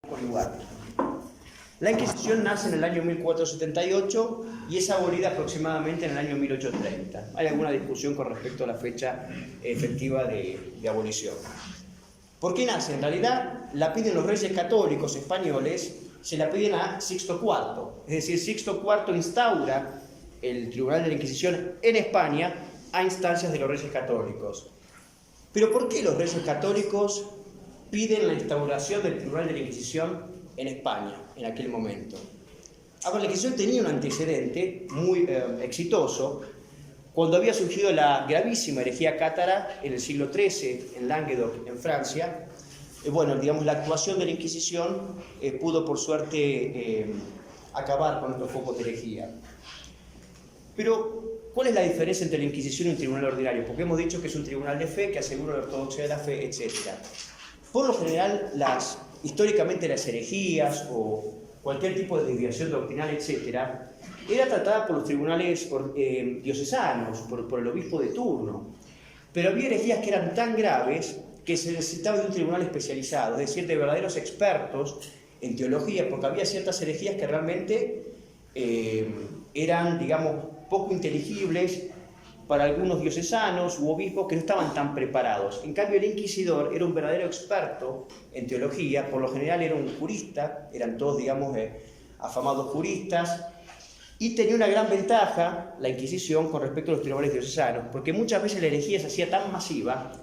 por lugar. La Inquisición nace en el año 1478 y es abolida aproximadamente en el año 1830. Hay alguna discusión con respecto a la fecha efectiva de abolición. ¿Por qué nace? En realidad la piden los reyes católicos españoles, se la piden a Sixto IV. Es decir, Sixto IV instaura el Tribunal de la Inquisición en España a instancias de los reyes católicos. Pero ¿por qué los reyes católicos piden la instauración del Tribunal de la Inquisición en España en aquel momento? Ahora, la Inquisición tenía un antecedente muy exitoso cuando había surgido la gravísima herejía cátara en el siglo XIII en Languedoc, en Francia. Bueno, digamos, la actuación de la Inquisición pudo, por suerte, acabar con estos focos de herejía. Pero, ¿cuál es la diferencia entre la Inquisición y un tribunal ordinario? Porque hemos dicho que es un tribunal de fe que asegura la ortodoxia de la fe, etc. Por lo general, históricamente las herejías o cualquier tipo de desviación doctrinal, etc., era tratada por los tribunales diocesanos, por el obispo de turno. Pero había herejías que eran tan graves que se necesitaba de un tribunal especializado, es decir, de verdaderos expertos en teología, porque había ciertas herejías que realmente eran, digamos, poco inteligibles para algunos diocesanos u obispos que no estaban tan preparados. En cambio, el inquisidor era un verdadero experto en teología, por lo general era un jurista, eran todos, digamos, afamados juristas, y tenía una gran ventaja, la Inquisición, con respecto a los tribunales diocesanos, porque muchas veces la herejía se hacía tan masiva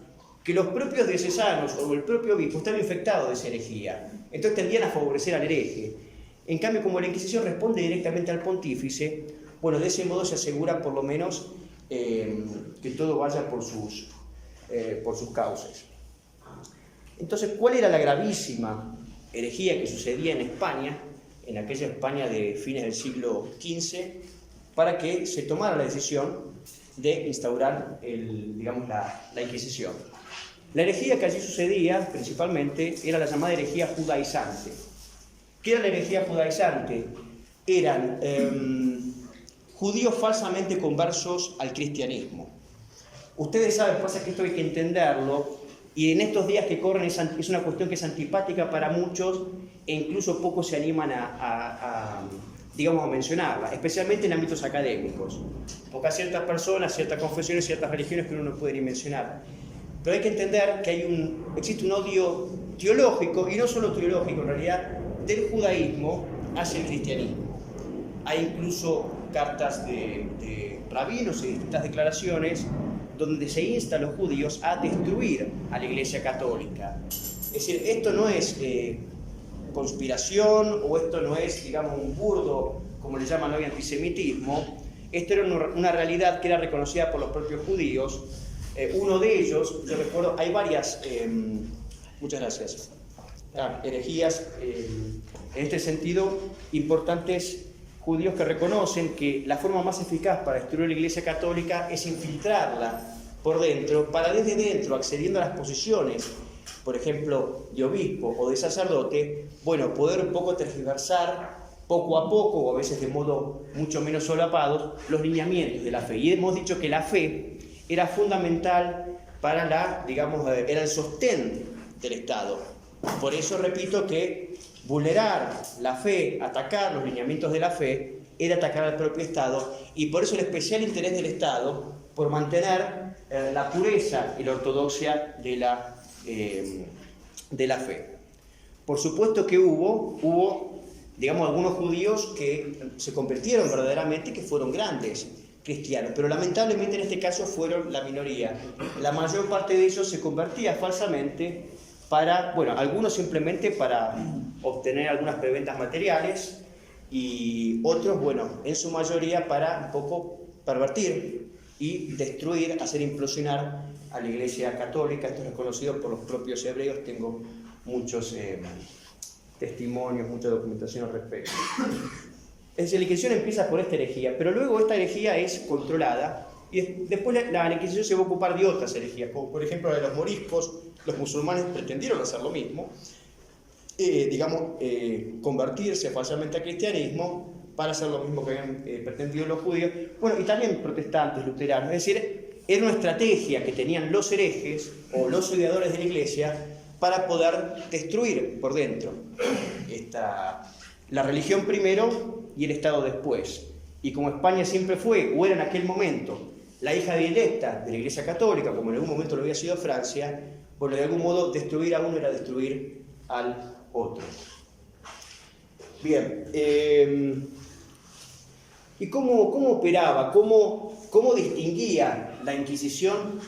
que los propios diocesanos o el propio obispo estaban infectados de esa herejía, entonces tendían a favorecer al hereje. En cambio, como la Inquisición responde directamente al pontífice, bueno, de ese modo se asegura por lo menos que todo vaya por sus cauces. Entonces, ¿cuál era la gravísima herejía que sucedía en España, en aquella España de fines del siglo XV, para que se tomara la decisión de instaurar la Inquisición? La herejía que allí sucedía, principalmente, era la llamada herejía judaizante. ¿Qué era la herejía judaizante? Eran judíos falsamente conversos al cristianismo. Ustedes saben, pasa que esto hay que entenderlo, y en estos días que corren es una cuestión que es antipática para muchos, e incluso pocos se animan a mencionarla, especialmente en ámbitos académicos, porque hay ciertas personas, ciertas confesiones, ciertas religiones que uno no puede ni mencionar. Pero hay que entender que existe un odio teológico, y no solo teológico en realidad, del judaísmo hacia el cristianismo. Hay incluso cartas de rabinos y distintas declaraciones donde se insta a los judíos a destruir a la Iglesia Católica. Es decir, esto no es conspiración, o esto no es, digamos, un burdo, como le llaman hoy, antisemitismo. Esto era una realidad que era reconocida por los propios judíos. Uno de ellos, yo recuerdo, hay varias, muchas gracias, herejías, en este sentido, importantes judíos que reconocen que la forma más eficaz para destruir la Iglesia Católica es infiltrarla por dentro, para desde dentro, accediendo a las posiciones, por ejemplo, de obispo o de sacerdote, bueno, poder un poco tergiversar poco a poco, o a veces de modo mucho menos solapado, los lineamientos de la fe. Y hemos dicho que la fe era fundamental para era el sostén del Estado. Por eso repito que vulnerar la fe, atacar los lineamientos de la fe, era atacar al propio Estado, y por eso el especial interés del Estado por mantener la pureza y la ortodoxia de la fe. Por supuesto que hubo, digamos, algunos judíos que se convirtieron verdaderamente y que fueron grandes cristianos, pero lamentablemente en este caso fueron la minoría. La mayor parte de ellos se convertía falsamente algunos simplemente para obtener algunas preventas materiales, y otros, en su mayoría para un poco pervertir y destruir, hacer implosionar a la Iglesia Católica. Esto es reconocido por los propios hebreos, tengo muchos testimonios, mucha documentación al respecto. La Inquisición empieza por esta herejía, pero luego esta herejía es controlada, y después la Inquisición se va a ocupar de otras herejías, como por ejemplo la de los moriscos. Los musulmanes pretendieron hacer lo mismo, convertirse falsamente al cristianismo para hacer lo mismo que habían pretendido los judíos, y también protestantes, luteranos. Es decir, era una estrategia que tenían los herejes o los odiadores de la Iglesia para poder destruir por dentro. la religión primero y el Estado después. Y como España siempre fue, o era en aquel momento, la hija directa de la Iglesia Católica, como en algún momento lo había sido Francia, bueno, de algún modo destruir a uno era destruir al otro. Bien, ¿y cómo operaba? ¿Cómo distinguía la Inquisición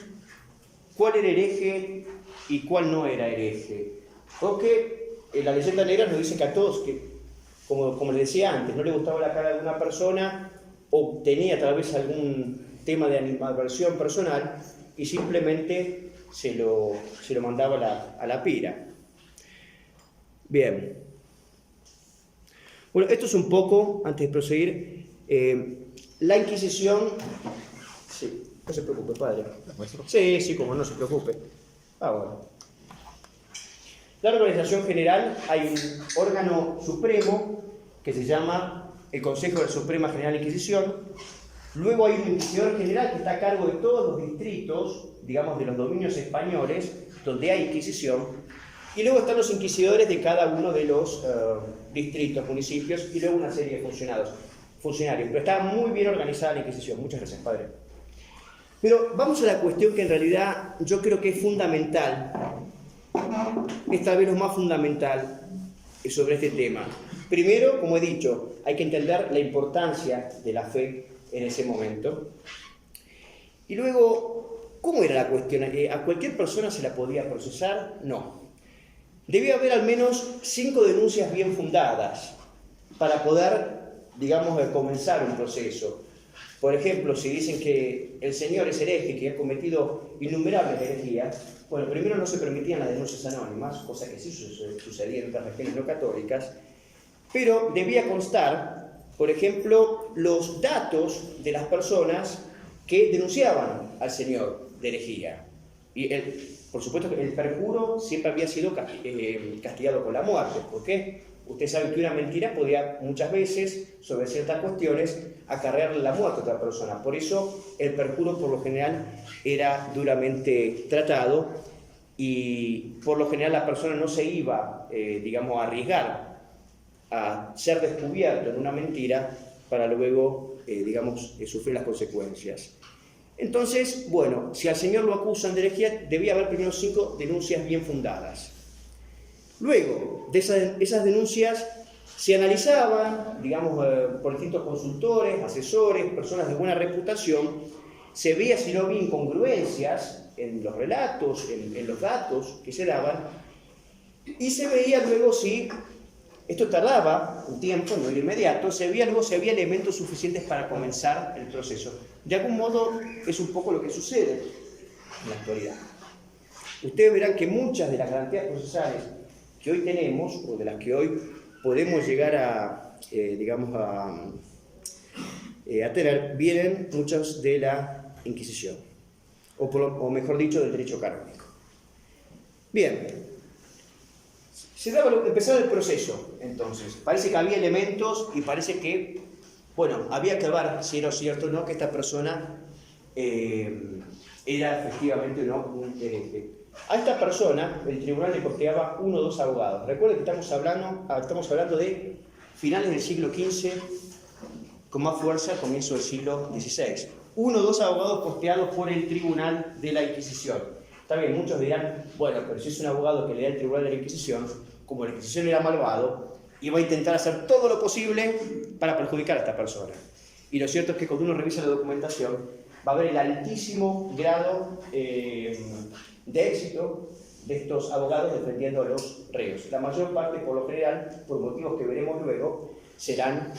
cuál era hereje y cuál no era hereje? Porque la leyenda negra nos dice que a todos, como les decía antes, no le gustaba la cara de una persona o tenía tal vez algún tema de animadversión personal y simplemente se lo mandaba a la pira. Bien. Bueno, esto es un poco, antes de proseguir, la Inquisición... Sí, no se preocupe, padre. Sí, como no se preocupe. Bueno. La organización general, hay un órgano supremo que se llama el Consejo de la Suprema General Inquisición. Luego hay un inquisidor general que está a cargo de todos los distritos, digamos, de los dominios españoles, donde hay Inquisición. Y luego están los inquisidores de cada uno de los distritos, municipios, y luego una serie de funcionarios. Pero está muy bien organizada la Inquisición. Muchas gracias, padre. Pero vamos a la cuestión que en realidad yo creo que es fundamental, es tal vez lo más fundamental sobre este tema. Primero, como he dicho, hay que entender la importancia de la fe en ese momento. Y luego, ¿cómo era la cuestión? ¿A cualquier persona se la podía procesar? No. Debía haber al menos 5 denuncias bien fundadas para poder, digamos, comenzar un proceso. Por ejemplo, si dicen que el señor es hereje, que ha cometido innumerables herejías, bueno, primero no se permitían las denuncias anónimas, cosa que sí sucedía en otras regiones no católicas, pero debía constar, por ejemplo, los datos de las personas que denunciaban al señor de herejía. Y por supuesto que el perjuro siempre había sido castigado con la muerte. ¿Por qué? Ustedes saben que una mentira podía muchas veces, sobre ciertas cuestiones, acarrearle la muerte a otra persona. Por eso el perjuro por lo general era duramente tratado y por lo general la persona no se iba, digamos, a arriesgar a ser descubierto en una mentira para luego, digamos, sufrir las consecuencias. Entonces, bueno, si al señor lo acusan de herejía, debía haber primero 5 denuncias bien fundadas. Luego, de esas denuncias se analizaban, digamos, por distintos consultores, asesores, personas de buena reputación, se veía si no había incongruencias en los relatos, en los datos que se daban, y se veía luego si, esto tardaba un tiempo, no era inmediato, se veía luego si había elementos suficientes para comenzar el proceso. De algún modo es un poco lo que sucede en la actualidad. Ustedes verán que muchas de las garantías procesales que hoy tenemos, o de las que hoy podemos llegar a, digamos, a tener, vienen muchas de la Inquisición, o mejor dicho, del derecho canónico. Bien, empezaba el proceso, entonces. Parece que había elementos y parece que, bueno, había que ver si era cierto o no que esta persona era efectivamente o no un hereje. A esta persona el tribunal le costeaba 1 o 2 abogados. Recuerden que estamos hablando de finales del siglo XV, con más fuerza comienzo del siglo XVI. 1 o 2 abogados costeados por el tribunal de la Inquisición. Está bien, muchos dirán, bueno, pero si es un abogado que le da el tribunal de la Inquisición, como la Inquisición era malvado, iba a intentar hacer todo lo posible para perjudicar a esta persona. Y lo cierto es que cuando uno revisa la documentación, va a ver el altísimo grado de éxito de estos abogados defendiendo a los reos. La mayor parte, por lo general, por motivos que veremos luego, serán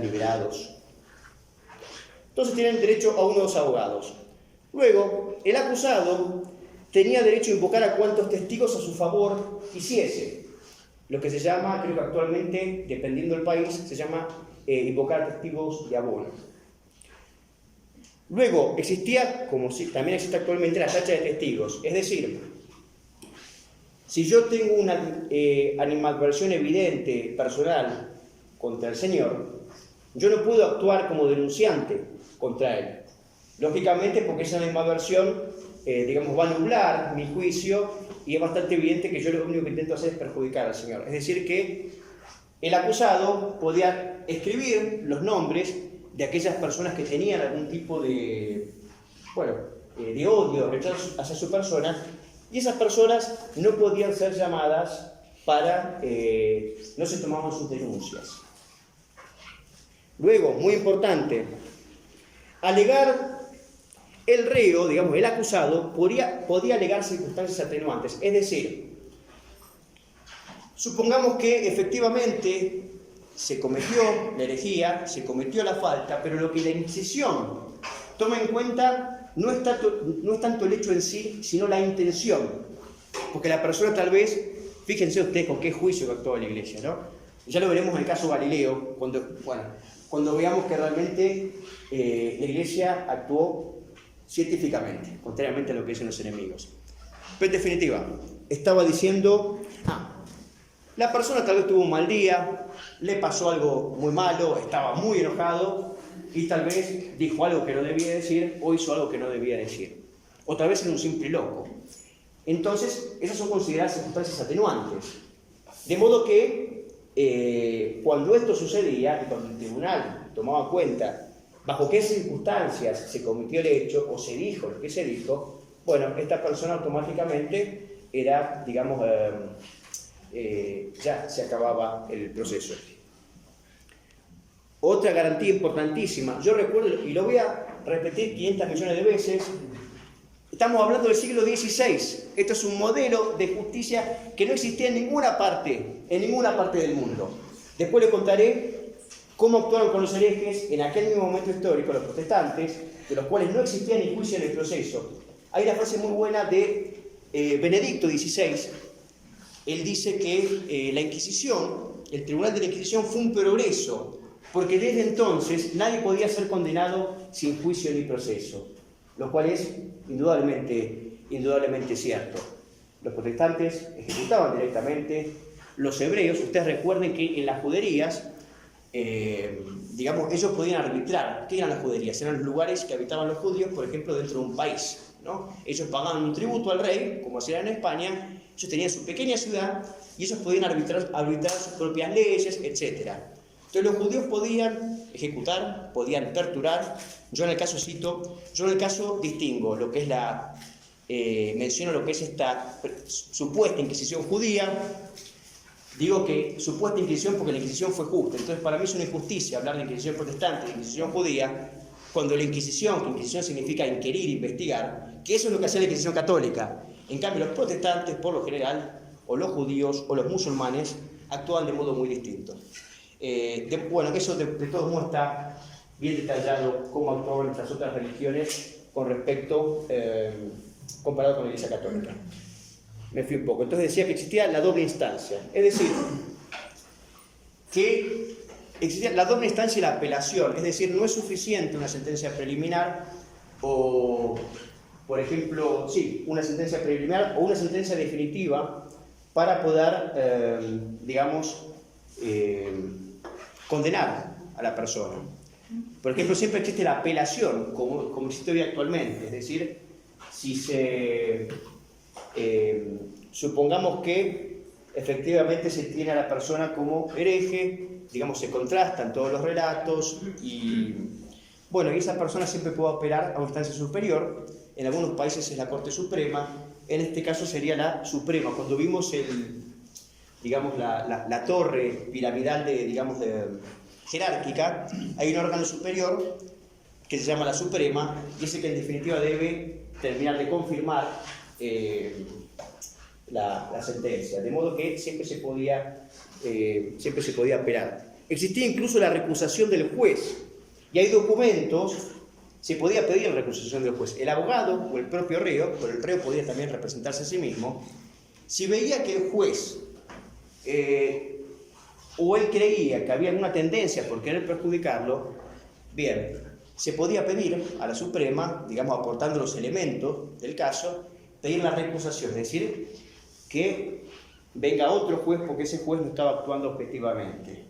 liberados. Entonces tienen derecho a 1 o 2 abogados. Luego, el acusado tenía derecho a invocar a cuantos testigos a su favor quisiese. Lo que se llama, creo que actualmente, dependiendo del país, se llama invocar testigos de abono. Luego, existía, como también existe actualmente, la tacha de testigos. Es decir, si yo tengo una animadversión evidente, personal, contra el señor, yo no puedo actuar como denunciante contra él. Lógicamente, porque esa animadversión, digamos, va a nublar mi juicio y es bastante evidente que yo lo único que intento hacer es perjudicar al Señor. Es decir, que el acusado podía escribir los nombres de aquellas personas que tenían algún tipo de, de odio, rechazo hacia su persona, y esas personas no podían ser llamadas para, no se tomaban sus denuncias. Luego, muy importante, alegar el reo, digamos, el acusado, podía alegar circunstancias atenuantes, es decir, supongamos que efectivamente se cometió la herejía, se cometió la falta, pero lo que la Inquisición toma en cuenta no es tanto el hecho en sí, sino la intención. Porque la persona tal vez, fíjense ustedes con qué juicio actuó la Iglesia, ¿no? Ya lo veremos en el caso Galileo, cuando veamos que realmente la Iglesia actuó científicamente, contrariamente a lo que dicen los enemigos. Pero en definitiva, estaba diciendo, la persona tal vez tuvo un mal día, le pasó algo muy malo, estaba muy enojado y tal vez dijo algo que no debía decir o hizo algo que no debía decir. O tal vez era un simple loco. Entonces, esas son consideradas circunstancias atenuantes. De modo que cuando esto sucedía, y cuando el tribunal tomaba cuenta bajo qué circunstancias se cometió el hecho o se dijo lo que se dijo, bueno, esta persona automáticamente era, digamos, ya se acababa el proceso. Otra garantía importantísima, yo recuerdo, y lo voy a repetir 500 millones de veces, estamos hablando del siglo XVI. Esto es un modelo de justicia que no existía en ninguna parte del mundo. Después les contaré cómo actuaron con los herejes en aquel mismo momento histórico los protestantes, de los cuales no existía ni juicio en el proceso. Hay una frase muy buena de Benedicto XVI. Él dice que la Inquisición, el Tribunal de la Inquisición fue un progreso, porque desde entonces nadie podía ser condenado sin juicio ni proceso, lo cual es indudablemente cierto. Los protestantes ejecutaban directamente, los hebreos, ustedes recuerden que en las juderías, ellos podían arbitrar. ¿Qué eran las juderías? Eran los lugares que habitaban los judíos, por ejemplo, dentro de un país, ¿no? Ellos pagaban un tributo al rey, como hacían en España. Ellos tenían su pequeña ciudad y ellos podían arbitrar sus propias leyes, etc. Entonces los judíos podían ejecutar, podían torturar. Yo en el caso distingo lo que es menciono lo que es esta supuesta Inquisición judía. Digo que supuesta Inquisición porque la Inquisición fue justa. Entonces para mí es una injusticia hablar de Inquisición protestante, de Inquisición judía, cuando la Inquisición, que Inquisición significa inquirir, investigar, que eso es lo que hacía la Inquisición católica. En cambio, los protestantes, por lo general, o los judíos, o los musulmanes, actúan de modo muy distinto. Eso de todos modos está bien detallado cómo actuaban estas otras religiones con respecto, comparado con la Iglesia Católica. Me fui un poco. Entonces decía que existía la doble instancia. Es decir, que existía la doble instancia y la apelación. Es decir, no es suficiente una sentencia preliminar o, por ejemplo, una sentencia preliminar o una sentencia definitiva para poder, condenar a la persona. Por ejemplo, siempre existe la apelación, como existe hoy actualmente. Es decir, si supongamos que efectivamente se tiene a la persona como hereje, se contrastan todos los relatos y esa persona siempre puede apelar a una instancia superior. En algunos países es la Corte Suprema, en este caso sería la Suprema. Cuando vimos la torre piramidal jerárquica, hay un órgano superior que se llama la Suprema y ese que en definitiva debe terminar de confirmar la sentencia, de modo que siempre se podía apelar. Existía incluso la recusación del juez, y hay documentos, se podía pedir la recusación del juez. El abogado o el propio reo, pero el reo podía también representarse a sí mismo, si veía que el juez o él creía que había alguna tendencia por querer perjudicarlo, bien, se podía pedir a la Suprema, aportando los elementos del caso, pedir la recusación, es decir, que venga otro juez porque ese juez no estaba actuando objetivamente.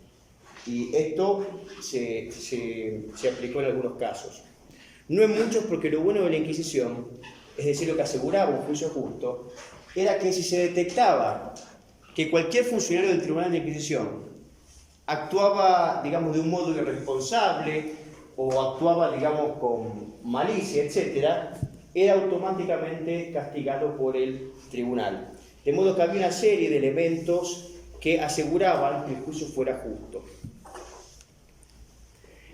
Y esto se aplicó en algunos casos. No en muchos, porque lo bueno de la Inquisición, es decir, lo que aseguraba un juicio justo, era que si se detectaba que cualquier funcionario del Tribunal de Inquisición actuaba, digamos, de un modo irresponsable o actuaba, digamos, con malicia, etc., era automáticamente castigado por el tribunal. De modo que había una serie de elementos que aseguraban que el juicio fuera justo.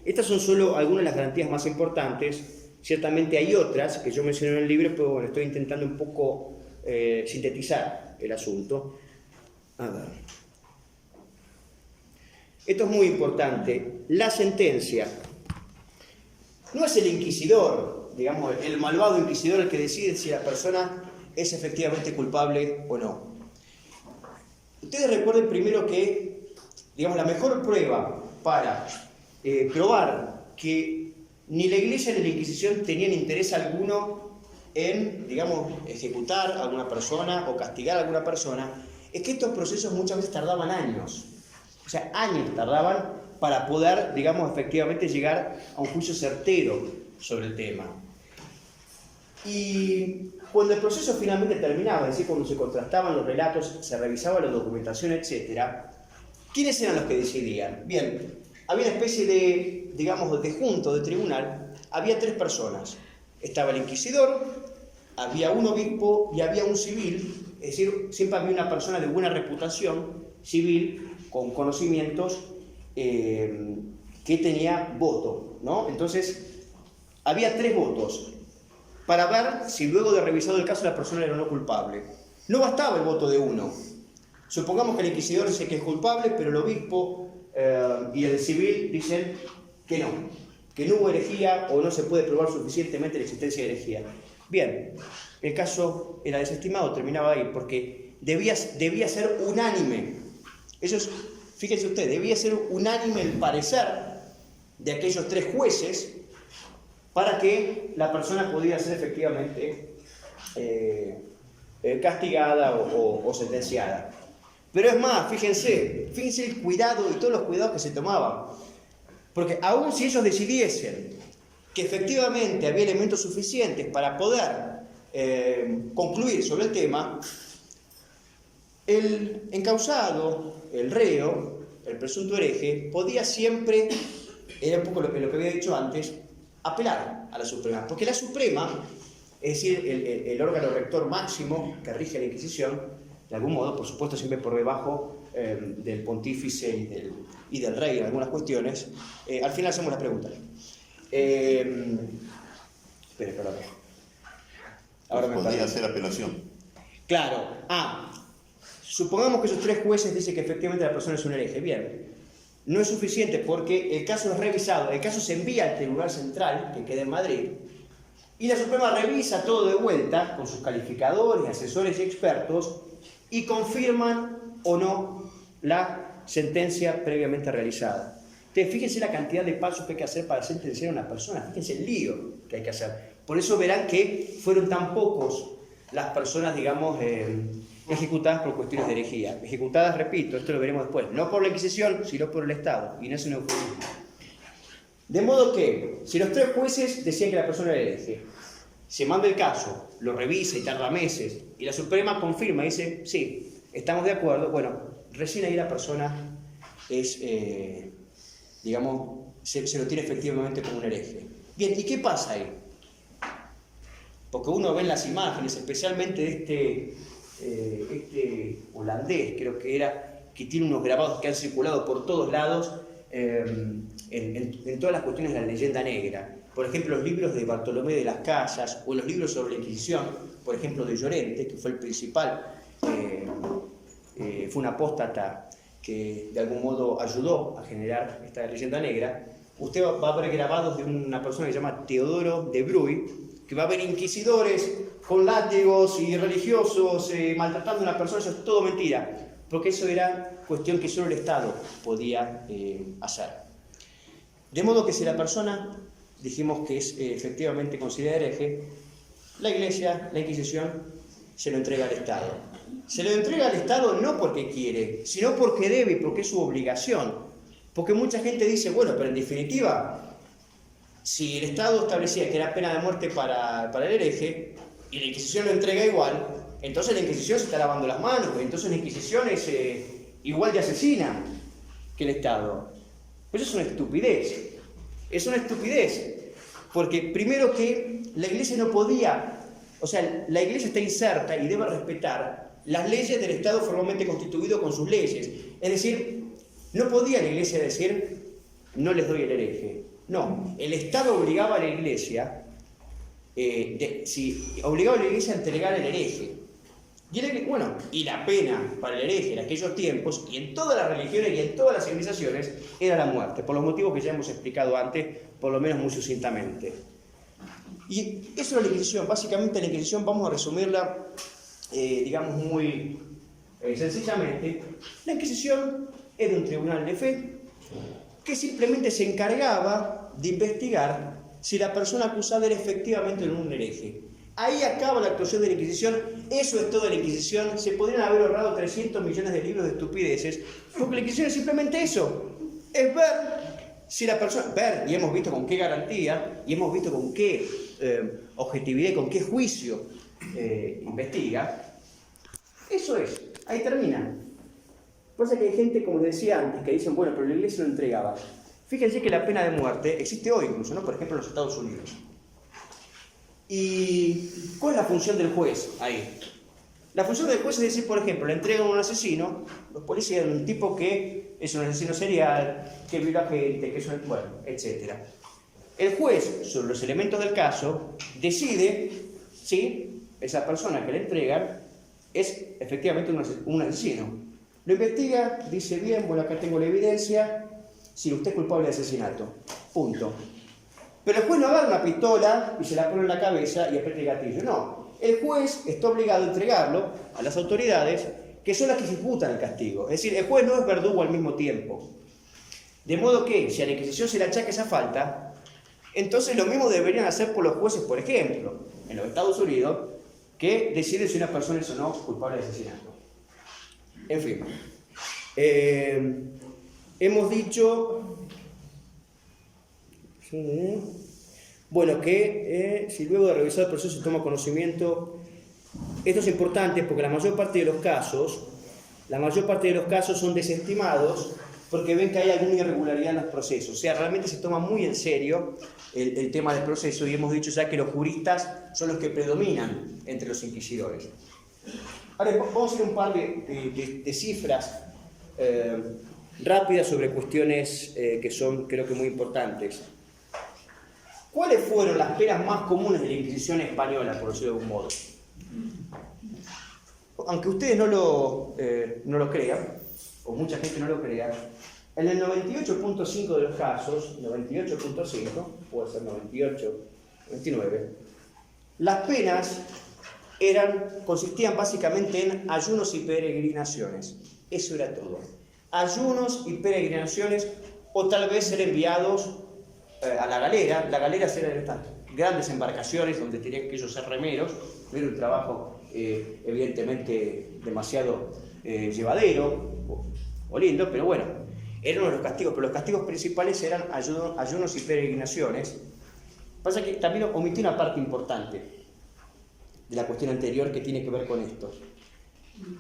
Estas son solo algunas de las garantías más importantes. Ciertamente hay otras que yo mencioné en el libro, pero bueno, estoy intentando un poco sintetizar el asunto. A ver. Esto es muy importante. La sentencia no es el inquisidor, digamos, el malvado inquisidor el que decide si la persona es efectivamente culpable o no. Ustedes recuerden primero que, digamos, la mejor prueba para probar que ni la Iglesia ni la Inquisición tenían interés alguno en, digamos, ejecutar a alguna persona o castigar a alguna persona, es que estos procesos muchas veces tardaban años. O sea, años tardaban para poder, digamos, efectivamente llegar a un juicio certero sobre el tema. Y cuando el proceso finalmente terminaba, es decir, cuando se contrastaban los relatos, se revisaba la documentación, etc., ¿quiénes eran los que decidían? Bien, había una especie de, digamos, de junto, de tribunal. Había tres personas. Estaba el inquisidor, había un obispo y había un civil. Es decir, siempre había una persona de buena reputación civil, con conocimientos, que tenía voto, ¿no? Entonces, había tres votos para ver si luego de revisado el caso la persona era o no culpable. No bastaba el voto de uno. Supongamos que el inquisidor dice que es culpable, pero el obispo y el civil dicen que no hubo herejía o no se puede probar suficientemente la existencia de herejía. Bien, el caso era desestimado, terminaba ahí, porque debía ser unánime. Eso es, fíjense usted, debía ser unánime el parecer de aquellos tres jueces para que la persona pudiera ser efectivamente castigada o sentenciada. Pero es más, fíjense el cuidado y todos los cuidados que se tomaban. Porque aun si ellos decidiesen que efectivamente había elementos suficientes para poder concluir sobre el tema, el encausado, el reo, el presunto hereje, podía siempre, era un poco lo que había dicho antes, apelar a la Suprema. Porque la Suprema, es decir, el órgano rector máximo que rige la Inquisición, de algún modo, por supuesto, siempre por debajo del pontífice y del rey en algunas cuestiones, al final hacemos la pregunta. Perdón. Ahora me podría hacer apelación. Claro. Supongamos que esos tres jueces dicen que efectivamente la persona es un hereje. Bien, no es suficiente porque el caso es revisado, el caso se envía al Tribunal Central, que queda en Madrid, y la Suprema revisa todo de vuelta con sus calificadores, asesores y expertos y confirman o no la sentencia previamente realizada. Entonces, fíjense la cantidad de pasos que hay que hacer para sentenciar a una persona, fíjense el lío que hay que hacer. Por eso verán que fueron tan pocos las personas, digamos, ejecutadas por cuestiones de herejía. Ejecutadas, repito, esto lo veremos después, no por la Inquisición, sino por el Estado, y no es un eufemismo. De modo que, si los tres jueces decían que la persona era hereje, se manda el caso, lo revisa y tarda meses, y la Suprema confirma y dice, sí, estamos de acuerdo, bueno, recién ahí la persona es, digamos, se lo tiene efectivamente como un hereje. Bien, ¿y qué pasa ahí? Porque uno ve en las imágenes, especialmente de este holandés, creo que era, que tiene unos grabados que han circulado por todos lados en todas las cuestiones de la leyenda negra. Por ejemplo, los libros de Bartolomé de las Casas o los libros sobre la Inquisición, por ejemplo, de Llorente, que fue el principal, fue un apóstata que de algún modo ayudó a generar esta leyenda negra. Usted va a ver grabados de una persona que se llama Teodoro de Bruy, que va a ver inquisidores con látigos y religiosos maltratando a una persona. Eso es todo mentira, porque eso era cuestión que solo el Estado podía hacer. De modo que si la persona, dijimos que es efectivamente considerada hereje, la Iglesia, la Inquisición, se lo entrega al Estado. Se lo entrega al Estado no porque quiere, sino porque debe y porque es su obligación. Porque mucha gente dice, bueno, pero en definitiva, si el Estado establecía que era pena de muerte para el hereje, y la Inquisición lo entrega igual, entonces la Inquisición se está lavando las manos, entonces la Inquisición es igual de asesina que el Estado. Pues eso es una estupidez. Es una estupidez. Porque primero que la Iglesia no podía, o sea, la Iglesia está inserta y debe respetar las leyes del Estado formalmente constituido con sus leyes. Es decir, no podía la Iglesia decir, no les doy el hereje. No, el Estado obligaba a la Iglesia, obligaba a la Iglesia a entregar el hereje. Y la pena para el hereje en aquellos tiempos, y en todas las religiones y en todas las civilizaciones, era la muerte, por los motivos que ya hemos explicado antes, por lo menos muy sucintamente. Y eso era la Inquisición. Básicamente la Inquisición, vamos a resumirla, digamos muy sencillamente. La Inquisición era un tribunal de fe que simplemente se encargaba de investigar si la persona acusada era efectivamente un hereje. Ahí acaba la actuación de la Inquisición. Eso es toda la Inquisición. Se podrían haber ahorrado 300 millones de libros de estupideces, porque la Inquisición es simplemente eso. Es ver si la persona... Ver, y hemos visto con qué garantía, y hemos visto con qué objetividad y con qué juicio investiga. Eso es. Ahí termina. Pasa que hay gente, como decía antes, que dicen, bueno, pero la Iglesia lo entregaba. Fíjense que la pena de muerte existe hoy incluso, ¿no? Por ejemplo, en los Estados Unidos. ¿Y cuál es la función del juez ahí? La función del juez es decir, por ejemplo, le entregan a un asesino, los policías, un tipo que es un asesino serial, que viola gente, que es un... bueno, etc. El juez, sobre los elementos del caso, decide si esa persona que le entregan es efectivamente un asesino. Lo investiga, dice bien, bueno, acá tengo la evidencia, si usted es culpable de asesinato. Punto. Pero el juez no agarra una pistola y se la pone en la cabeza y aprieta el gatillo. No. El juez está obligado a entregarlo a las autoridades, que son las que ejecutan el castigo. Es decir, el juez no es verdugo al mismo tiempo. De modo que, si a la Inquisición se le achaca esa falta, entonces lo mismo deberían hacer por los jueces, por ejemplo, en los Estados Unidos, que deciden si una persona es o no culpable de asesinato. En fin. Hemos dicho... bueno, que si luego de revisar el proceso se toma conocimiento, esto es importante porque la mayor parte de los casos son desestimados porque ven que hay alguna irregularidad en los procesos. O sea, realmente se toma muy en serio el tema del proceso, y hemos dicho ya que los juristas son los que predominan entre los inquisidores. Ahora vamos a hacer un par de cifras rápidas sobre cuestiones que son, creo que, muy importantes. ¿Cuáles fueron las penas más comunes de la Inquisición española, por decirlo de algún modo? Aunque ustedes no lo crean, o mucha gente no lo crea, en el 98.5 de los casos, 98.5, puede ser 98, 99, las penas consistían básicamente en ayunos y peregrinaciones. Eso era todo. Ayunos y peregrinaciones, o tal vez ser enviados a la galera. La galera eran estas grandes embarcaciones donde tenían que ellos ser remeros. No era un trabajo evidentemente demasiado llevadero o lindo, pero bueno, era uno de los castigos. Pero los castigos principales eran ayunos y peregrinaciones. Pasa que también omití una parte importante de la cuestión anterior que tiene que ver con esto,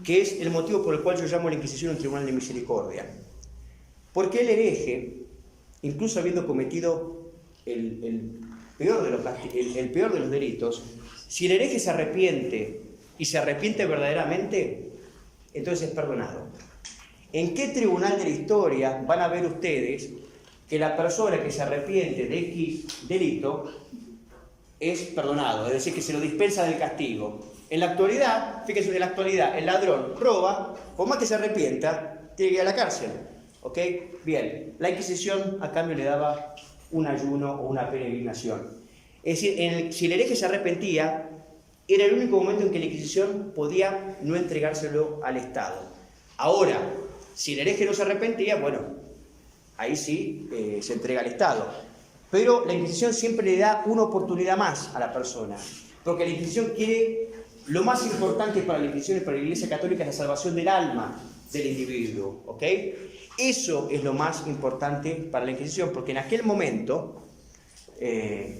que es el motivo por el cual yo llamo a la Inquisición un tribunal de misericordia. Porque el hereje, incluso habiendo cometido el peor de los delitos, si el hereje se arrepiente, y se arrepiente verdaderamente, entonces es perdonado. ¿En qué tribunal de la historia van a ver ustedes que la persona que se arrepiente de X delito es perdonado? Es decir, que se lo dispensa del castigo. En la actualidad, fíjense, en la actualidad, el ladrón roba, por más que se arrepienta, tiene que ir a la cárcel. ¿Ok? Bien, la Inquisición a cambio le daba un ayuno o una peregrinación. Es decir, si el hereje se arrepentía, era el único momento en que la Inquisición podía no entregárselo al Estado. Ahora, si el hereje no se arrepentía, bueno, ahí sí se entrega al Estado. Pero la Inquisición siempre le da una oportunidad más a la persona, porque la Inquisición quiere, lo más importante para la Inquisición y para la Iglesia Católica es la salvación del alma del individuo, ¿ok? Eso es lo más importante para la Inquisición, porque en aquel momento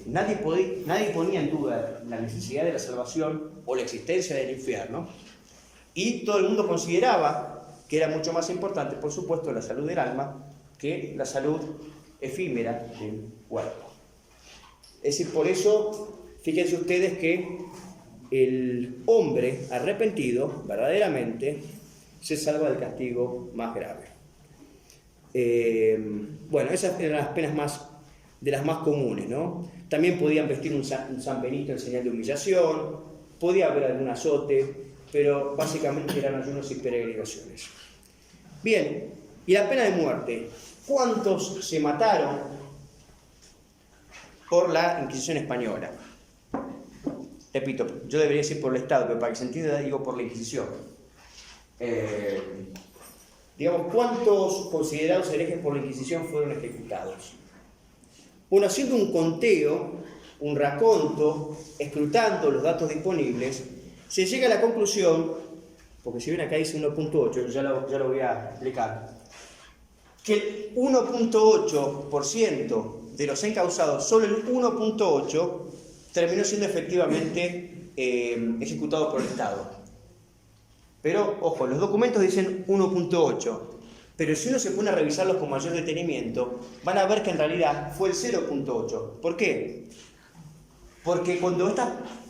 nadie ponía en duda la necesidad de la salvación o la existencia del infierno, y todo el mundo consideraba que era mucho más importante, por supuesto, la salud del alma que la salud efímera del cuerpo. Es decir, por eso, fíjense ustedes que el hombre arrepentido, verdaderamente, se salva del castigo más grave. Bueno, esas eran las penas de las más comunes, ¿no? También podían vestir un San Benito en señal de humillación, podía haber algún azote, pero básicamente eran ayunos y peregrinaciones. Bien, y la pena de muerte. ¿Cuántos se mataron por la Inquisición española? Repito, yo debería decir por el Estado, pero para que se entienda digo por la Inquisición. Digamos, ¿cuántos considerados herejes por la Inquisición fueron ejecutados? Bueno, haciendo un conteo, un raconto, escrutando los datos disponibles, se llega a la conclusión, porque si ven acá dice 1.8, ya lo voy a explicar, que el 1.8% de los encausados, solo el 1.8%, terminó siendo efectivamente ejecutado por el Estado. Pero, ojo, los documentos dicen 1.8, pero si uno se pone a revisarlos con mayor detenimiento, van a ver que en realidad fue el 0.8. ¿Por qué? Porque cuando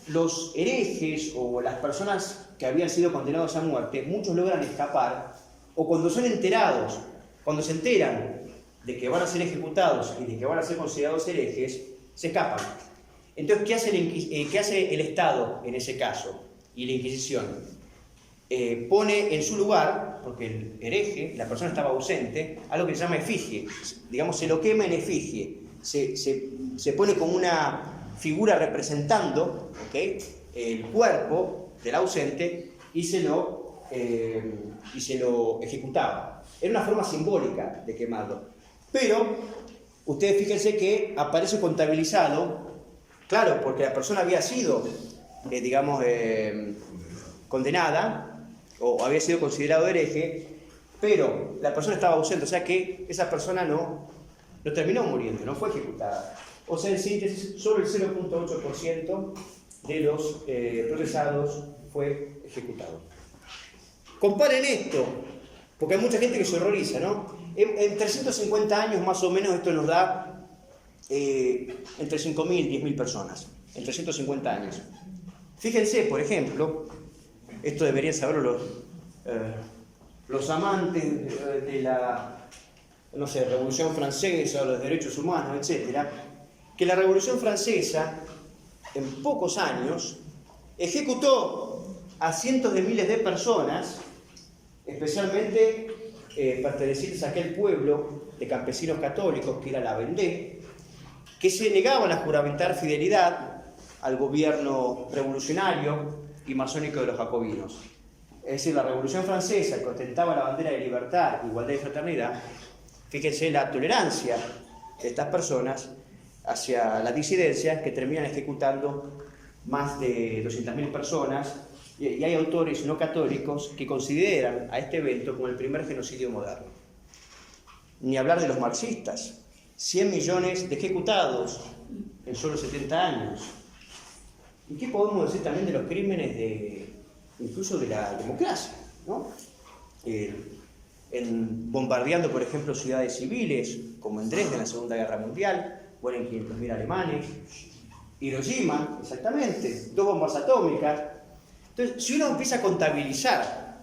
los herejes o las personas que habían sido condenados a muerte, muchos logran escapar, o cuando son enterados, cuando se enteran de que van a ser ejecutados y de que van a ser considerados herejes, se escapan. Entonces, ¿qué hace el Estado en ese caso? Y la Inquisición pone en su lugar, porque el hereje, la persona estaba ausente, algo que se llama efigie. Digamos, se lo quema en efigie. Se pone como una figura representando, ¿okay?, el cuerpo del ausente y se lo ejecutaba. Era una forma simbólica de quemarlo. Pero ustedes fíjense que aparece contabilizado. Claro, porque la persona había sido, condenada, o había sido considerado hereje, pero la persona estaba ausente, o sea que esa persona no terminó muriendo, no fue ejecutada. O sea, en síntesis, solo el 0.8% de los procesados fue ejecutado. Comparen esto, porque hay mucha gente que se horroriza, ¿no? En 350 años más o menos esto nos da entre 5.000 y 10.000 personas, en 350 años. Fíjense, por ejemplo, esto deberían saberlo los amantes de la, no sé, Revolución Francesa o los derechos humanos, etc., que la Revolución Francesa, en pocos años, ejecutó a cientos de miles de personas, especialmente pertenecientes a aquel pueblo de campesinos católicos que era la Vendée, que se negaban a juramentar fidelidad al gobierno revolucionario y masónico de los jacobinos. Es decir, la Revolución Francesa, que ostentaba la bandera de libertad, igualdad y fraternidad, fíjense la tolerancia de estas personas hacia la disidencia, que terminan ejecutando más de 200.000 personas, y hay autores no católicos que consideran a este evento como el primer genocidio moderno. Ni hablar de los marxistas, 100 millones de ejecutados en solo 70 años. ¿Y qué podemos decir también de los crímenes incluso de la democracia, ¿no? Bombardeando, por ejemplo, ciudades civiles, como en Dresde en la Segunda Guerra Mundial, mueren 500.000 alemanes. Hiroshima, exactamente, 2 bombas atómicas. Entonces, si uno empieza a contabilizar,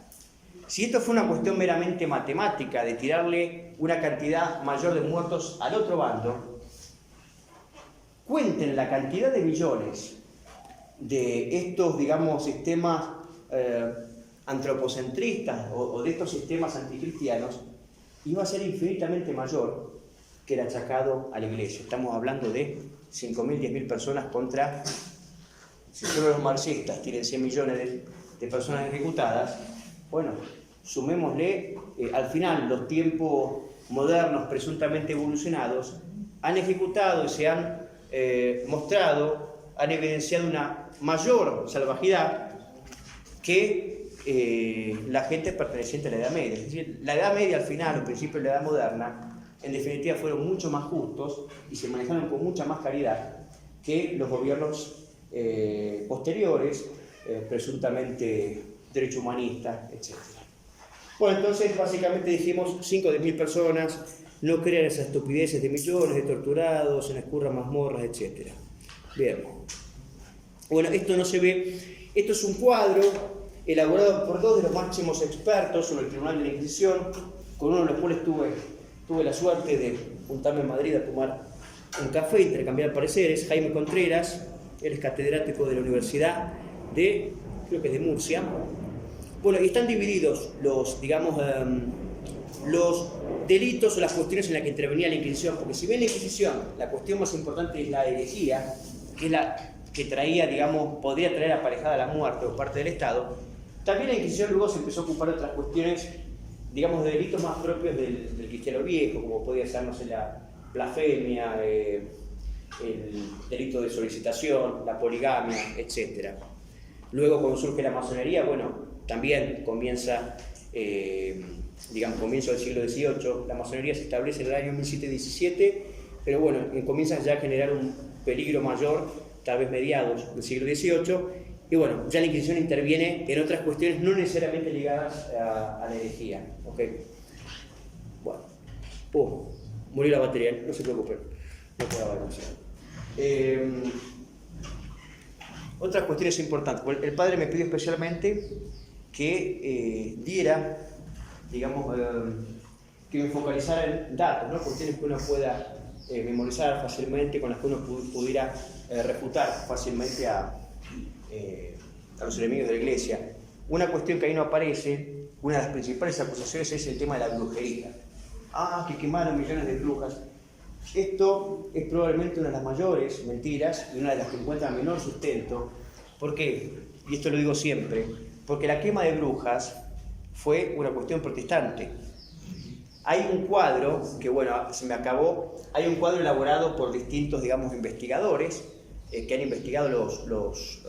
si esto fue una cuestión meramente matemática de tirarle una cantidad mayor de muertos al otro bando, cuenten la cantidad de millones de estos, digamos, sistemas antropocentristas o de estos sistemas anticristianos, iba a ser infinitamente mayor que el achacado a la Iglesia. Estamos hablando de 5.000, 10.000 personas contra, si solo los marxistas tienen 100 millones de personas ejecutadas, bueno, sumémosle, al final los tiempos modernos presuntamente evolucionados han ejecutado y se han mostrado, han evidenciado una mayor salvajidad que la gente perteneciente a la Edad Media. Es decir, la Edad Media al final, o principio de la Edad Moderna, en definitiva fueron mucho más justos y se manejaron con mucha más caridad que los gobiernos posteriores, presuntamente derecho humanistas, etc. Bueno, entonces básicamente dijimos 5 o 10.000 personas, no crean esas estupideces de millones de torturados en escurras mazmorras, etc. Bien. Bueno, esto no se ve, esto es un cuadro elaborado por 2 de los máximos expertos sobre el Tribunal de la Inquisición, con uno de los cuales tuve la suerte de juntarme en Madrid a tomar un café, intercambiar pareceres, Jaime Contreras. Él es catedrático de la Universidad de, creo que es de Murcia. Bueno, y están divididos los, digamos, los delitos o las cuestiones en las que intervenía la Inquisición, porque si bien la Inquisición, la cuestión más importante es la herejía, que es la que traía, digamos, podría traer aparejada la muerte por parte del Estado, también la Inquisición luego se empezó a ocupar de otras cuestiones, digamos, de delitos más propios del cristiano viejo, como podía ser, no sé, la blasfemia, el delito de solicitación, la poligamia, etc. Luego, cuando surge la masonería, bueno, también comienza, comienzo del siglo XVIII, la masonería se establece en el año 1717, pero bueno, comienza ya a generar un peligro mayor, tal vez mediados del siglo XVIII, y bueno, ya la Inquisición interviene en otras cuestiones no necesariamente ligadas a la herejía. ¿Okay? Bueno, murió la batería, no se preocupen, no puedo demasiado. Otras cuestiones importantes. El padre me pidió especialmente que diera, digamos, que me focalizara en datos, ¿no? Cuestiones que uno pueda memorizar fácilmente, con las que uno pudiera refutar fácilmente a los enemigos de la Iglesia. Una cuestión que ahí no aparece, una de las principales acusaciones es el tema de la brujería. Que quemaron millones de brujas. Esto es probablemente una de las mayores mentiras y una de las que encuentra menor sustento. ¿Por qué? Y esto lo digo siempre, porque la quema de brujas fue una cuestión protestante. Hay un cuadro, que bueno, se me acabó, hay un cuadro elaborado por distintos, digamos, investigadores que han investigado los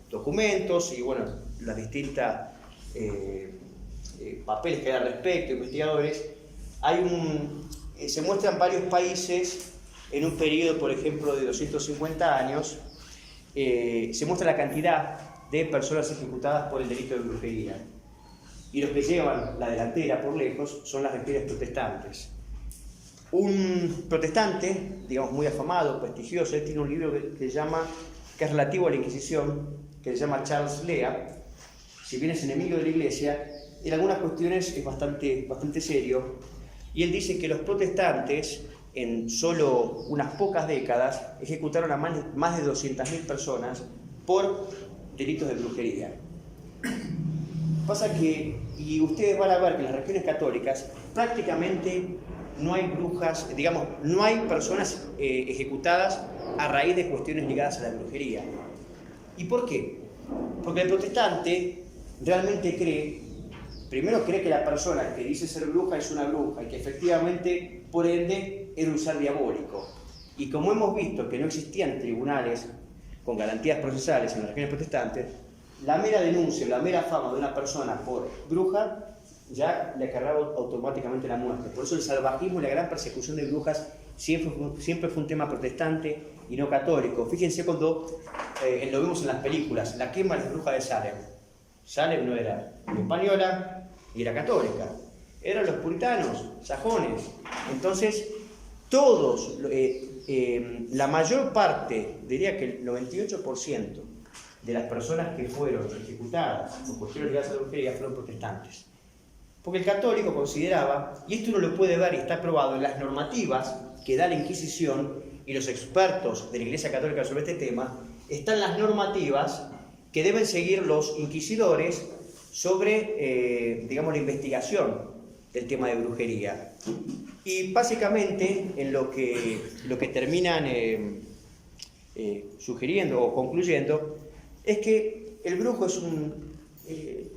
documentos y bueno, las distintas papeles que hay al respecto, investigadores. Se muestran varios países en un periodo, por ejemplo, de 250 años, se muestra la cantidad de personas ejecutadas por el delito de brujería. Y los que llevan la delantera por lejos son las religiones protestantes. Un protestante, digamos, muy afamado, prestigioso, él tiene un libro que es relativo a la Inquisición, que se llama Charles Lea. Si bien es enemigo de la Iglesia, en algunas cuestiones es bastante serio. Y él dice que los protestantes, en solo unas pocas décadas, ejecutaron a más de 200.000 personas por delitos de brujería. Pasa que, y ustedes van a ver que en las religiones católicas prácticamente no hay brujas, digamos, no hay personas ejecutadas a raíz de cuestiones ligadas a la brujería. ¿Y por qué? Porque el protestante realmente primero cree que la persona que dice ser bruja es una bruja y que efectivamente, por ende, era un ser diabólico. Y como hemos visto que no existían tribunales con garantías procesales en las religiones protestantes, la mera denuncia, la mera fama de una persona por bruja ya le acarreaba automáticamente la muerte. Por eso el salvajismo y la gran persecución de brujas siempre fue un tema protestante y no católico. Fíjense cuando lo vemos en las películas, la quema de las brujas de Salem. Salem no era ni española ni era católica, eran los puritanos, sajones. Entonces, todos, la mayor parte, diría que el 98% de las personas que fueron ejecutadas por cuestiones ligadas a la brujería fueron protestantes. Porque el católico consideraba, y esto uno lo puede ver y está probado en las normativas que da la Inquisición y los expertos de la Iglesia Católica sobre este tema, están las normativas que deben seguir los inquisidores sobre, digamos, la investigación del tema de brujería. Y básicamente en lo que terminan sugiriendo o concluyendo es que el brujo es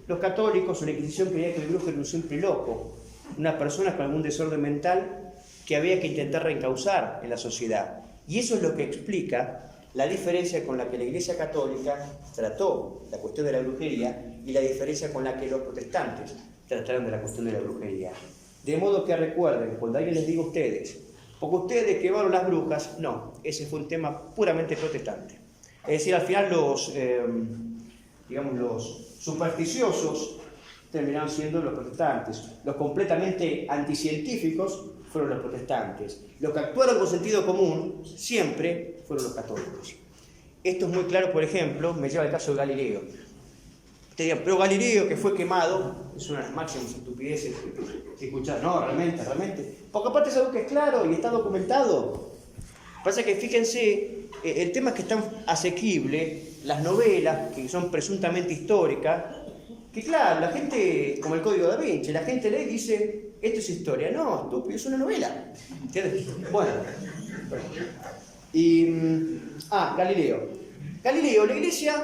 los católicos o la Inquisición creían que el brujo era un simple loco, una persona con algún desorden mental que había que intentar reencauzar en la sociedad. Y eso es lo que explica la diferencia con la que la Iglesia Católica trató la cuestión de la brujería y la diferencia con la que los protestantes trataron de la cuestión de la brujería. De modo que recuerden, cuando alguien les diga a ustedes, porque ustedes quemaron las brujas, no, ese fue un tema puramente protestante. Es decir, al final los supersticiosos terminaron siendo los protestantes. Los completamente anticientíficos fueron los protestantes. Los que actuaron con sentido común siempre fueron los católicos. Esto es muy claro, por ejemplo, me lleva al caso de Galileo. Te digan, pero Galileo, que fue quemado, es una de las máximas estupideces que escuchar. No, realmente. Porque aparte es algo que es claro y está documentado. Pasa que fíjense, el tema es que es tan asequible, las novelas, que son presuntamente históricas, que claro, la gente, como el Código Da Vinci, la gente lee y dice, esto es historia. No, estúpido, es una novela. ¿Entiendes? Bueno. Galileo. Galileo, la iglesia,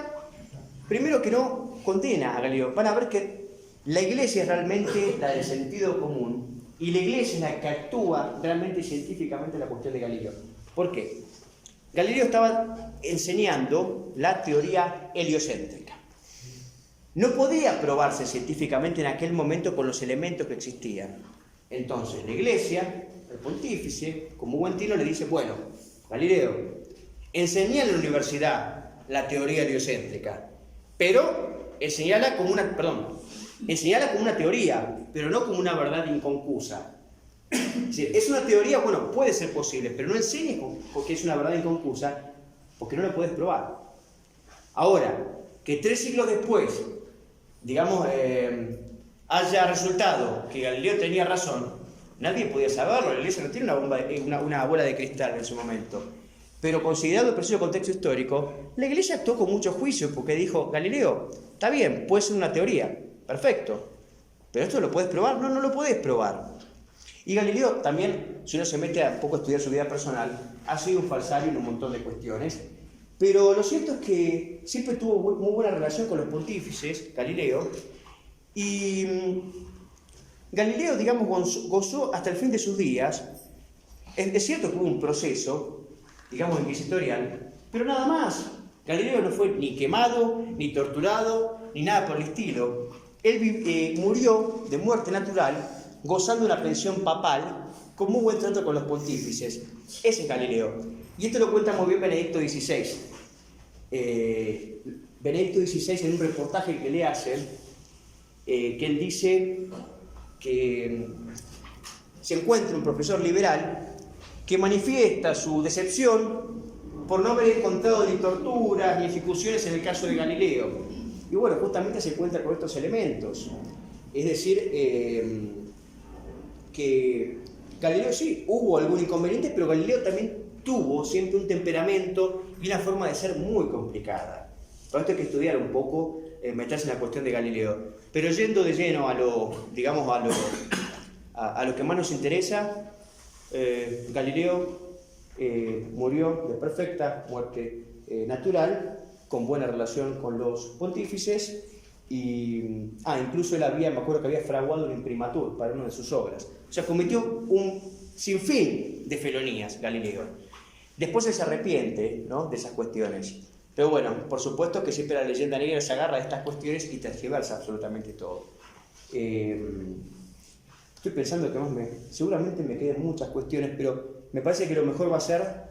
primero que no condena a Galileo. Van a ver que la iglesia es realmente la del sentido común y la iglesia es la que actúa realmente científicamente en la cuestión de Galileo. ¿Por qué? Galileo estaba enseñando la teoría heliocéntrica. No podía probarse científicamente en aquel momento con los elementos que existían. Entonces la iglesia, el pontífice, como buen tino, le dice, bueno, Galileo, enseñá en la universidad la teoría heliocéntrica, pero enseñala como una teoría, pero no como una verdad inconcusa. Es una teoría, bueno, puede ser posible, pero no enseñes porque es una verdad inconcusa, porque no la puedes probar. Ahora, que 3 siglos después, digamos, haya resultado que Galileo tenía razón, nadie podía saberlo. La iglesia no tiene una bola de cristal en su momento. Pero considerado el preciso contexto histórico, la iglesia actuó con mucho juicio porque dijo, Galileo, está bien, puede ser una teoría, perfecto, pero esto lo puedes probar. No lo puedes probar. Y Galileo también, si uno se mete a un poco a estudiar su vida personal, ha sido un falsario en un montón de cuestiones, pero lo cierto es que siempre tuvo muy buena relación con los pontífices, Galileo, y Galileo, digamos, gozó hasta el fin de sus días. Es cierto que hubo un proceso, digamos, inquisitorial, pero nada más. Galileo no fue ni quemado, ni torturado, ni nada por el estilo. Él murió de muerte natural, gozando de una pensión papal, con muy buen trato con los pontífices. Ese es Galileo. Y esto lo cuenta muy bien Benedicto XVI. Benedicto XVI, en un reportaje que le hacen, que él dice que se encuentra un profesor liberal que manifiesta su decepción por no haber encontrado ni torturas ni ejecuciones en el caso de Galileo. Y bueno, justamente se encuentra con estos elementos. Es decir, que Galileo sí, hubo algún inconveniente, pero Galileo también tuvo siempre un temperamento y una forma de ser muy complicada. Por esto hay que estudiar un poco, meterse en la cuestión de Galileo. Pero yendo de lleno a lo que más nos interesa, Galileo murió de perfecta muerte natural, con buena relación con los pontífices, y incluso él me acuerdo que había fraguado un imprimatur para una de sus obras. O sea, cometió un sinfín de felonías, Galileo. Después él se arrepiente, ¿no?, de esas cuestiones. Pero bueno, por supuesto que siempre la leyenda negra se agarra de estas cuestiones y tergiversa absolutamente todo. Estoy pensando que seguramente me quedan muchas cuestiones, pero me parece que lo mejor va a ser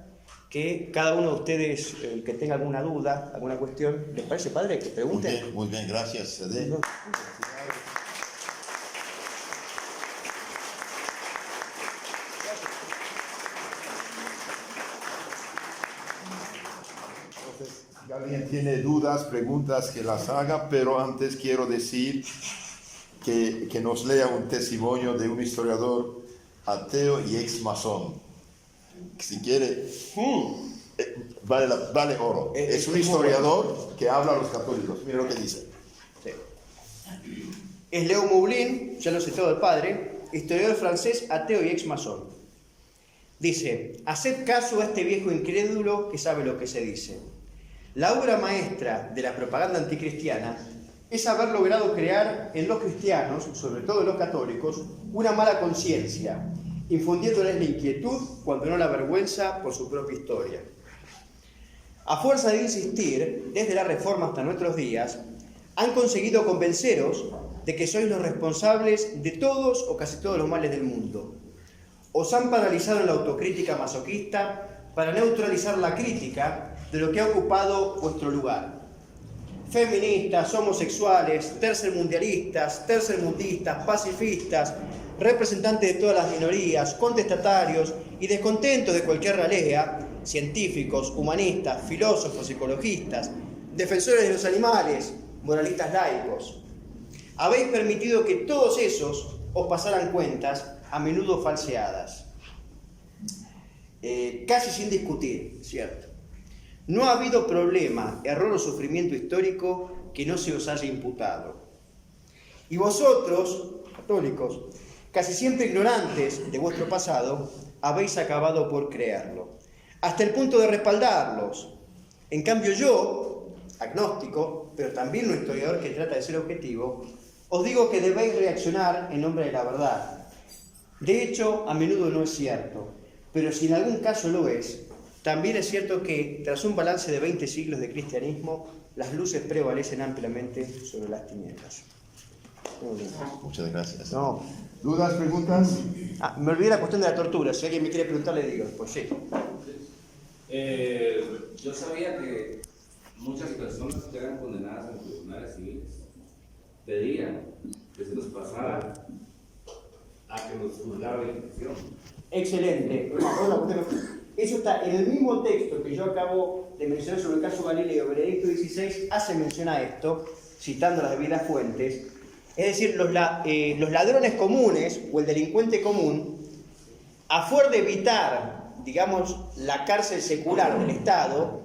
que cada uno de ustedes, que tenga alguna duda, alguna cuestión, ¿les parece, padre, que pregunten? Muy bien, gracias, Cede. Si alguien tiene dudas, preguntas, que las haga, pero antes quiero decir que nos lea un testimonio de un historiador ateo y ex masón. Si quiere, vale oro. Es un historiador que habla a los católicos. Mira lo que dice. Sí. Es Léon Moulin, ya lo citó el padre, historiador francés, ateo y ex masón. Dice: haced caso a este viejo incrédulo que sabe lo que se dice. La obra maestra de la propaganda anticristiana es haber logrado crear en los cristianos, sobre todo en los católicos, una mala conciencia, infundiéndoles la inquietud, cuando no la vergüenza, por su propia historia. A fuerza de insistir, desde la Reforma hasta nuestros días, han conseguido convenceros de que sois los responsables de todos o casi todos los males del mundo. Os han paralizado en la autocrítica masoquista para neutralizar la crítica de lo que ha ocupado vuestro lugar. Feministas, homosexuales, tercermundistas, pacifistas, representantes de todas las minorías, contestatarios y descontentos de cualquier ralea, científicos, humanistas, filósofos, ecologistas, defensores de los animales, moralistas laicos. Habéis permitido que todos esos os pasaran cuentas, a menudo falseadas. Casi sin discutir, ¿cierto? No ha habido problema, error o sufrimiento histórico que no se os haya imputado. Y vosotros, católicos, casi siempre ignorantes de vuestro pasado, habéis acabado por creerlo, hasta el punto de respaldarlos. En cambio yo, agnóstico, pero también un historiador que trata de ser objetivo, os digo que debéis reaccionar en nombre de la verdad. De hecho, a menudo no es cierto, pero si en algún caso lo es, también es cierto que, tras un balance de 20 siglos de cristianismo, las luces prevalecen ampliamente sobre las tinieblas. Muchas gracias. No. ¿Dudas, preguntas? Me olvidé la cuestión de la tortura. Si alguien me quiere preguntar, le digo. Pues sí. Yo sabía que muchas personas que eran condenadas en tribunales civiles pedían que se los pasara a que los juzgara la Inquisición. Excelente. Eso está en el mismo texto que yo acabo de mencionar sobre el caso Galileo. Benedicto XVI hace mención a esto, citando las debidas fuentes. Es decir, los ladrones comunes o el delincuente común, a fuer de evitar, digamos, la cárcel secular del Estado,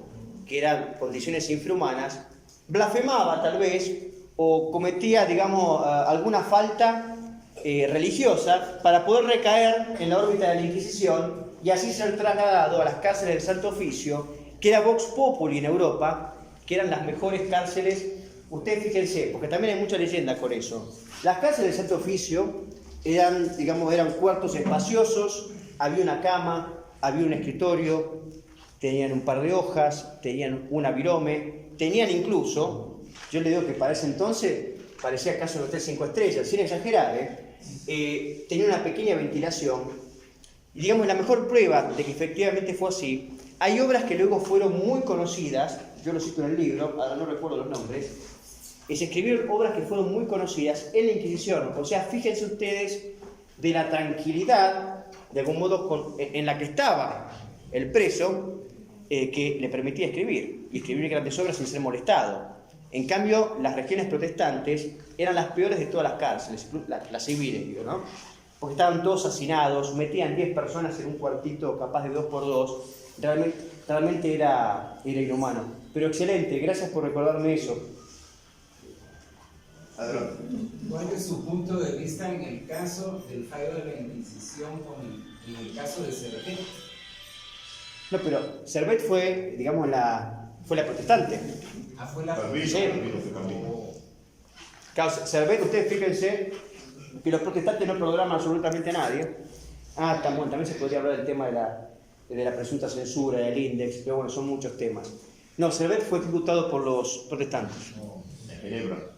que eran condiciones infrahumanas, blasfemaba tal vez o cometía, digamos, alguna falta religiosa para poder recaer en la órbita de la Inquisición y así ser trasladado a las cárceles del Santo Oficio, que era Vox Populi en Europa, que eran las mejores cárceles. Ustedes fíjense, porque también hay mucha leyenda con eso. Las cárceles del Santo Oficio eran, digamos, eran cuartos espaciosos, había una cama, había un escritorio, tenían un par de hojas, tenían una virome, tenían incluso, yo le digo que para ese entonces parecía caso de hotel 5 estrellas, sin exagerar, tenía una pequeña ventilación. Y digamos, la mejor prueba de que efectivamente fue así, hay obras que luego fueron muy conocidas, yo lo cito en el libro, ahora no recuerdo los nombres, y se escribieron obras que fueron muy conocidas en la Inquisición. O sea, fíjense ustedes de la tranquilidad, de algún modo, en la que estaba el preso, que le permitía escribir, y escribir grandes obras sin ser molestado. En cambio, las regiones protestantes eran las peores de todas las cárceles, las civiles, digo, ¿no? Porque estaban todos hacinados, metían 10 personas en un cuartito capaz de 2x2, realmente era inhumano. Pero excelente, gracias por recordarme eso. Adelante. ¿Cuál es su punto de vista en el caso del fallo de la Inquisición en el caso de Servet? No, pero Servet fue, digamos, fue la protestante. Fue la Sí. Claro, Servet, ustedes fíjense que los protestantes no programan absolutamente a nadie. También se podría hablar del tema de la presunta censura, del índice, pero bueno, son muchos temas. No, Servet fue ejecutado por los protestantes. En Ginebra.